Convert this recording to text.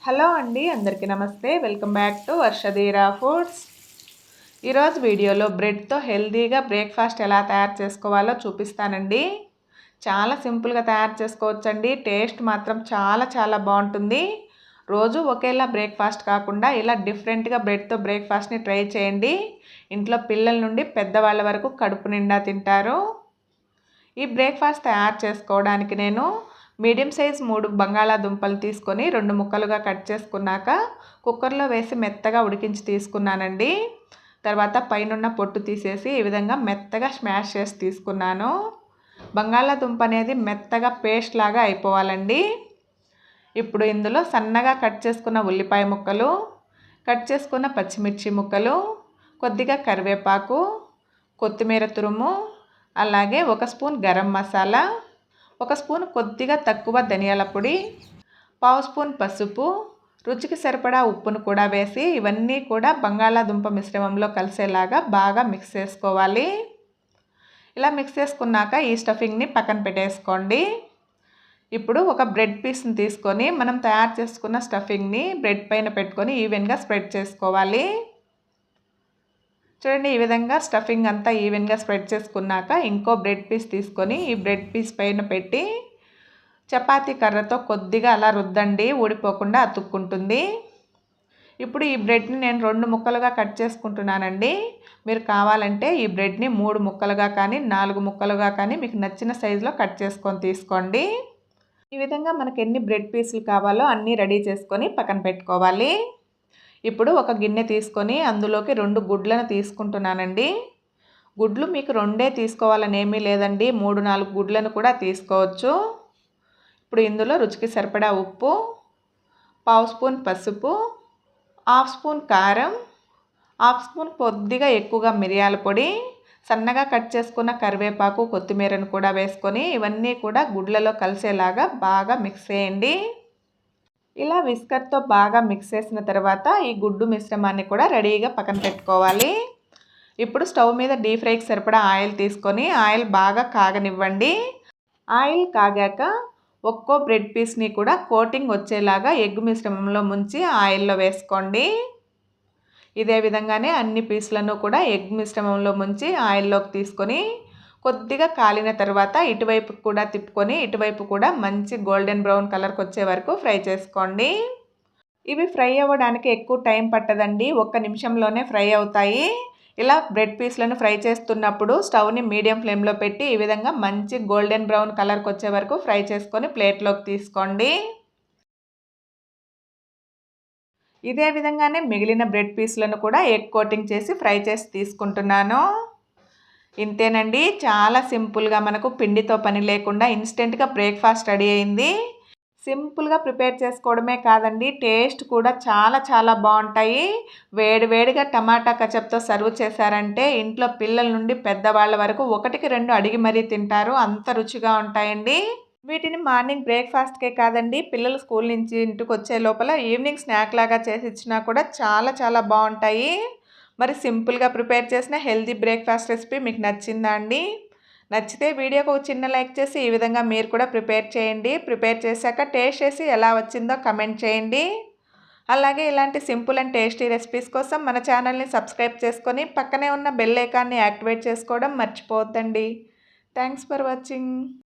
Hello అండి, అందరికీ నమస్తే. Welcome back to Varshadheera foods. ఈరోజు వీడియోలో బ్రెడ్తో హెల్తీగా బ్రేక్ఫాస్ట్ ఎలా తయారు చేసుకోవాలో చూపిస్తానండి. చాలా సింపుల్గా తయారు చేసుకోవచ్చండి. టేస్ట్ మాత్రం చాలా బాగుంటుంది. రోజు ఒకేలా బ్రేక్ఫాస్ట్ కాకుండా ఇలా డిఫరెంట్గా బ్రెడ్తో బ్రేక్ఫాస్ట్ని ట్రై చేయండి. ఇంట్లో పిల్లల నుండి పెద్దవాళ్ళ వరకు కడుపు నిండా తింటారు. ఈ బ్రేక్ఫాస్ట్ తయారు చేసుకోవడానికి నేను మీడియం సైజ్ 3 బంగాళాదుంపలు తీసుకొని 2 ముక్కలుగా కట్ చేసుకున్నాక కుక్కర్లో వేసి మెత్తగా ఉడికించి తీసుకున్నానండి. తర్వాత పైనున్న పొట్టు తీసేసి ఈ విధంగా మెత్తగా స్మాష్ చేసి తీసుకున్నాను. బంగాళాదుంప అనేది మెత్తగా పేస్ట్ లాగా అయిపోవాలండి. ఇప్పుడు ఇందులో సన్నగా కట్ చేసుకున్న ఉల్లిపాయ ముక్కలు, కట్ చేసుకున్న పచ్చిమిర్చి ముక్కలు, కొద్దిగా కరివేపాకు, కొత్తిమీర తురుము, అలాగే 1 స్పూన్ గరం మసాలా, 1 స్పూన్ కొద్దిగా తక్కువ ధనియాల పొడి, 1/2 స్పూన్ పసుపు, రుచికి సరిపడా ఉప్పును కూడా వేసి ఇవన్నీ కూడా బంగాళాదుంప మిశ్రమంలో కలిసేలాగా బాగా మిక్స్ చేసుకోవాలి. ఇలా మిక్స్ చేసుకున్నాక ఈ స్టఫింగ్ని పక్కన పెట్టేసుకోండి. ఇప్పుడు ఒక బ్రెడ్ పీస్ని తీసుకొని మనం తయారు చేసుకున్న స్టఫింగ్ని బ్రెడ్ పైన పెట్టుకొని ఈవెన్గా స్ప్రెడ్ చేసుకోవాలి. చూడండి, ఈ విధంగా స్టఫింగ్ అంతా ఈవెన్గా స్ప్రెడ్ చేసుకున్నాక ఇంకో బ్రెడ్ పీస్ తీసుకొని ఈ బ్రెడ్ పీస్ పైన పెట్టి చపాతీ కర్రతో కొద్దిగా అలా రుద్దండి, ఊడిపోకుండా అతుక్కుంటుంది. ఇప్పుడు ఈ బ్రెడ్ని నేను 2 ముక్కలుగా కట్ చేసుకుంటున్నానండి. మీరు కావాలంటే ఈ బ్రెడ్ని 3 ముక్కలుగా కానీ 4 ముక్కలుగా కానీ మీకు నచ్చిన సైజులో కట్ చేసుకొని తీసుకోండి. ఈ విధంగా మనకు ఎన్ని బ్రెడ్ పీసులు కావాలో అన్నీ రెడీ చేసుకొని పక్కన పెట్టుకోవాలి. ఇప్పుడు ఒక గిన్నె తీసుకొని అందులోకి 2 గుడ్లను తీసుకుంటున్నానండి. గుడ్లు మీకు 2 తీసుకోవాలని ఏమీ లేదండి, 3-4 గుడ్లను కూడా తీసుకోవచ్చు. ఇప్పుడు ఇందులో రుచికి సరిపడా ఉప్పు, 1/2 స్పూన్ పసుపు, 1/2 స్పూన్ కారం, 1/2 స్పూన్ కొద్దిగా ఎక్కువగా మిరియాల పొడి, సన్నగా కట్ చేసుకున్న కరివేపాకు, కొత్తిమీరను కూడా వేసుకొని ఇవన్నీ కూడా గుడ్లలో కలిసేలాగా బాగా మిక్స్ చేయండి. ఇలా విస్కర్తో బాగా మిక్స్ చేసిన తర్వాత ఈ గుడ్డు మిశ్రమాన్ని కూడా రెడీగా పక్కన పెట్టుకోవాలి. ఇప్పుడు స్టవ్ మీద డీప్ ఫ్రైకి సరిపడా ఆయిల్ తీసుకొని ఆయిల్ బాగా కాగనివ్వండి. ఆయిల్ కాగాక ఒక్కో బ్రెడ్ పీస్ని కూడా కోటింగ్ వచ్చేలాగా ఎగ్ మిశ్రమంలో ముంచి ఆయిల్లో వేసుకోండి. ఇదే విధంగానే అన్ని పీసులను కూడా ఎగ్ మిశ్రమంలో ముంచి ఆయిల్లోకి తీసుకొని కొద్దిగా కాలిన తర్వాత ఇటువైపు కూడా తిప్పుకొని ఇటువైపు కూడా మంచి గోల్డెన్ బ్రౌన్ కలర్కి వచ్చే వరకు ఫ్రై చేసుకోండి. ఇవి ఫ్రై అవ్వడానికి ఎక్కువ టైం పట్టదండి, 1 నిమిషంలోనే ఫ్రై అవుతాయి. ఇలా బ్రెడ్ పీస్లను ఫ్రై చేస్తున్నప్పుడు స్టవ్ని మీడియం ఫ్లేమ్లో పెట్టి ఈ విధంగా మంచి గోల్డెన్ బ్రౌన్ కలర్కి వచ్చే వరకు ఫ్రై చేసుకొని ప్లేట్లోకి తీసుకోండి. ఇదే విధంగానే మిగిలిన బ్రెడ్ పీస్లను కూడా ఎగ్ కోటింగ్ చేసి ఫ్రై చేసి తీసుకుంటున్నాను. ఇంతేనండి, చాలా సింపుల్గా మనకు పిండితో పని లేకుండా ఇన్స్టెంట్గా బ్రేక్ఫాస్ట్ రెడీ అయింది. సింపుల్గా ప్రిపేర్ చేసుకోవడమే కాదండి, టేస్ట్ కూడా చాలా బాగుంటాయి. వేడివేడిగా టమాటా కచప్తో సర్వ్ చేశారంటే ఇంట్లో పిల్లల నుండి పెద్దవాళ్ళ వరకు 1-2 అడిగి మరీ తింటారు, అంత రుచిగా ఉంటాయండి. వీటిని మార్నింగ్ బ్రేక్ఫాస్ట్కే కాదండి, పిల్లలు స్కూల్ నుంచి ఇంటికి వచ్చే లోపల ఈవినింగ్ స్నాక్ లాగా చేసి ఇచ్చినా కూడా చాలా బాగుంటాయి. మరి సింపుల్గా ప్రిపేర్ చేసిన హెల్తీ బ్రేక్ఫాస్ట్ రెసిపీ మీకు నచ్చిందా అండి? నచ్చితే వీడియోకి ఒక చిన్న లైక్ చేసి ఈ విధంగా మీరు కూడా ప్రిపేర్ చేయండి. ప్రిపేర్ చేశాక టేస్ట్ చేసి ఎలా వచ్చిందో కమెంట్ చేయండి. అలాగే ఇలాంటి సింపుల్ అండ్ టేస్టీ రెసిపీస్ కోసం మన ఛానల్ని సబ్స్క్రైబ్ చేసుకొని పక్కనే ఉన్న బెల్ ఐకాన్ని యాక్టివేట్ చేసుకోవడం మర్చిపోవద్దండి. Thanks for watching.